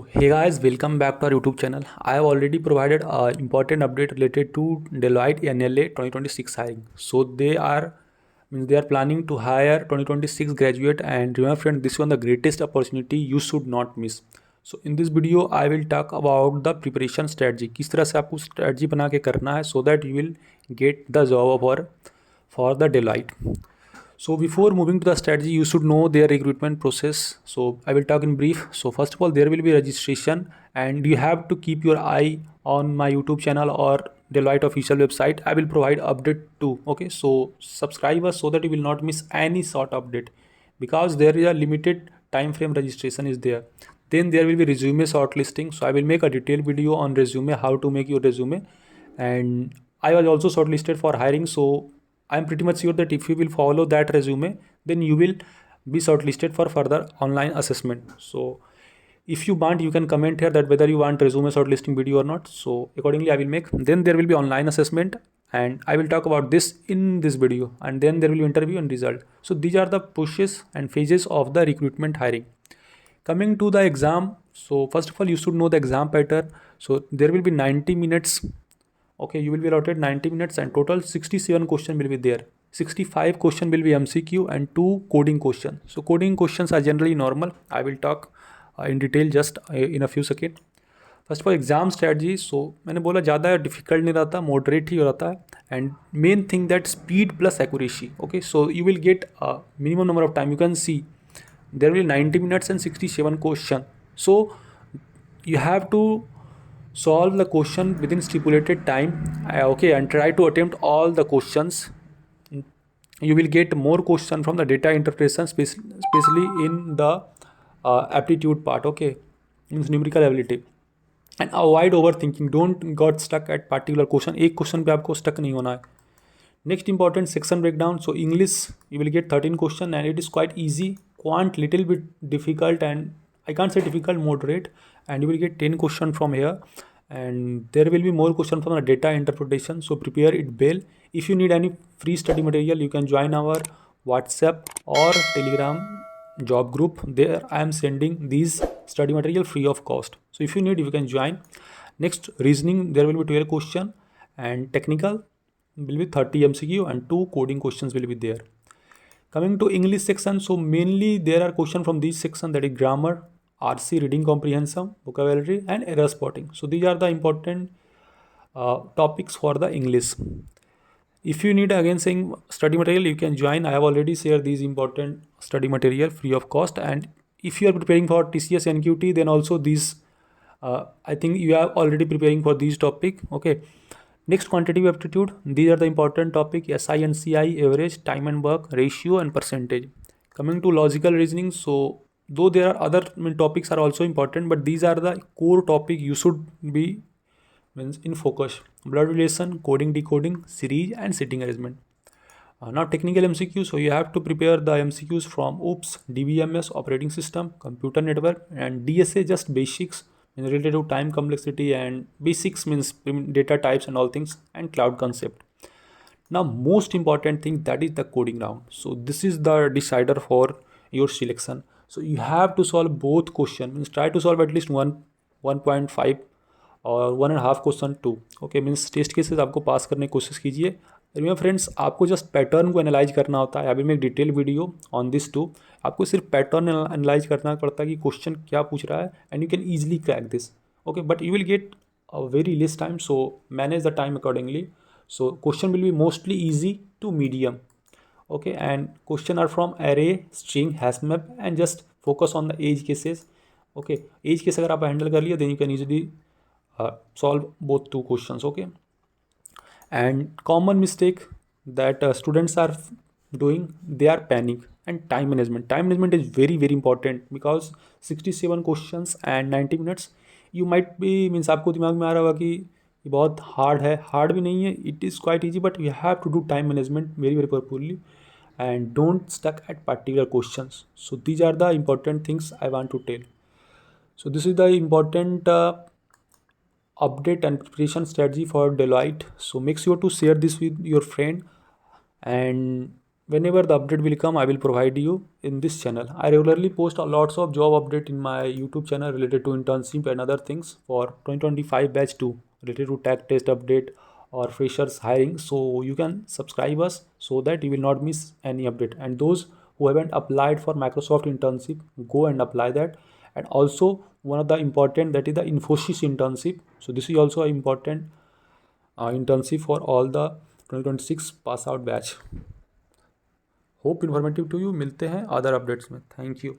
Hey guys, welcome back to our YouTube channel. I have already provided an important update related to Deloitte NLA 2026 hiring. So they are planning to hire 2026 graduate, and remember friend, this is one of the greatest opportunity you should not miss. So in this video I will talk about the preparation strategy. किस तरह से आपको strategy बना के करना है so that you will get the job offer for the Deloitte. So before moving to the strategy, you should know their recruitment process. So I will talk in brief. So first of all, there will be registration, and you have to keep your eye on my YouTube channel or Deloitte official website. I will provide update too. Okay, so subscribe us so that you will not miss any sort update, because there is a limited time frame registration is there. Then there will be resume shortlisting. So I will make a detailed video on resume, how to make your resume, and I was also shortlisted for hiring. So I'm pretty much sure that if you will follow that resume, then you will be shortlisted for further online assessment. So if you want, you can comment here that whether you want resume shortlisting video or not. So accordingly I will make. Then there will be online assessment, and I will talk about this in this video, and then there will be interview and result. So these are the pushes and phases of the recruitment hiring. Coming to the exam, so first of all you should know the exam pattern. So there will be 90 minutes. Okay, you will be allotted 90 minutes, and total 67 question will be there. 65 question will be MCQ and 2 coding question. So coding questions are generally normal. I will talk in detail just in a few seconds. First of all exam strategy. So मैंने बोला ज़्यादा difficult नहीं रहता, moderate ही रहता है. And main thing that speed plus accuracy. Okay, so you will get minimum number of time. You can see there will be 90 minutes and 67 question. So you have to solve the question within stipulated time. Okay, and try to attempt all the questions. You will get more question from the data interpretation, especially in the aptitude part. Okay, means numerical ability. And avoid overthinking. Don't got stuck at particular question. एक question पे आपको stuck नहीं होना है. Next important section breakdown. So English you will get 13 question, and it is quite easy. Quant little bit difficult, and I can't say difficult, moderate, and you will get 10 question from here. And there will be more question from the data interpretation. So prepare it well. If you need any free study material, you can join our WhatsApp or Telegram job group. There I am sending these study material free of cost. So if you need, you can join. Next, reasoning, there will be 12 question, and technical will be 30 MCQ and 2 coding questions will be there. Coming to English section, so mainly there are questions from this section, that is grammar, RC, reading comprehension, vocabulary, and error spotting. So these are the important topics for the English. If you need again saying study material, you can join. I have already shared these important study material free of cost. And if you are preparing for TCS NQT, then also these I think you are already preparing for these topic. Okay. Next, quantitative aptitude. These are the important topic: SI and CI, average, time and work, ratio, and percentage. Coming to logical reasoning, so though there are other topics are also important, but these are the core topic you should be means in focus: blood relation, coding, decoding, series, and sitting arrangement. Now technical MCQ. So you have to prepare the MCQs from OOPS, DBMS, operating system, computer network, and DSA, just basics related to time complexity, and basics means data types and all things, and cloud concept. Now most important thing, that is the coding round. So this is the decider for your selection. So you have to solve both question, means try to solve at least 1.5 और 1.5 question 2. Okay, means test cases आपको pass करने की कोशिश कीजिए. Remember friends, आपको just pattern को analyze करना होता है. अभी मैं एक detail video on this too. आपको सिर्फ पैटर्न एनालाइज करना पड़ता है कि क्वेश्चन क्या पूछ रहा है, and you can easily crack this. Okay, but you will get a very less time, so manage the time accordingly. So question will be mostly easy to medium. Okay, and question are from array, string, hash map, and just focus on the edge cases. Okay, edge case अगर आप handle कर लिया, then you can easily solve both two questions. Okay, and common mistake that students are doing, they are panic. And time management is very very important, because 67 questions and 90 minutes. You might be means आपको दिमाग में आ रहा होगा कि ये बहुत hard है. Hard भी नहीं है, it is quite easy, but you have to do time management very very properly, and don't stuck at particular questions. So these are the important things I want to tell. So this is the important update and preparation strategy for Deloitte. So make sure to share this with your friend, and whenever the update will come, I will provide you in this channel. I regularly post a lots of job update in my YouTube channel related to internship and other things for 2025 batch 2 related to tech test update or freshers hiring. So you can subscribe us so that you will not miss any update. And those who haven't applied for Microsoft internship, go and apply that. And also one of the important, that is the Infosys internship. So this is also an important internship for all the 2026 pass out batch. Hope informative to you. मिलते हैं other updates में। Thank you.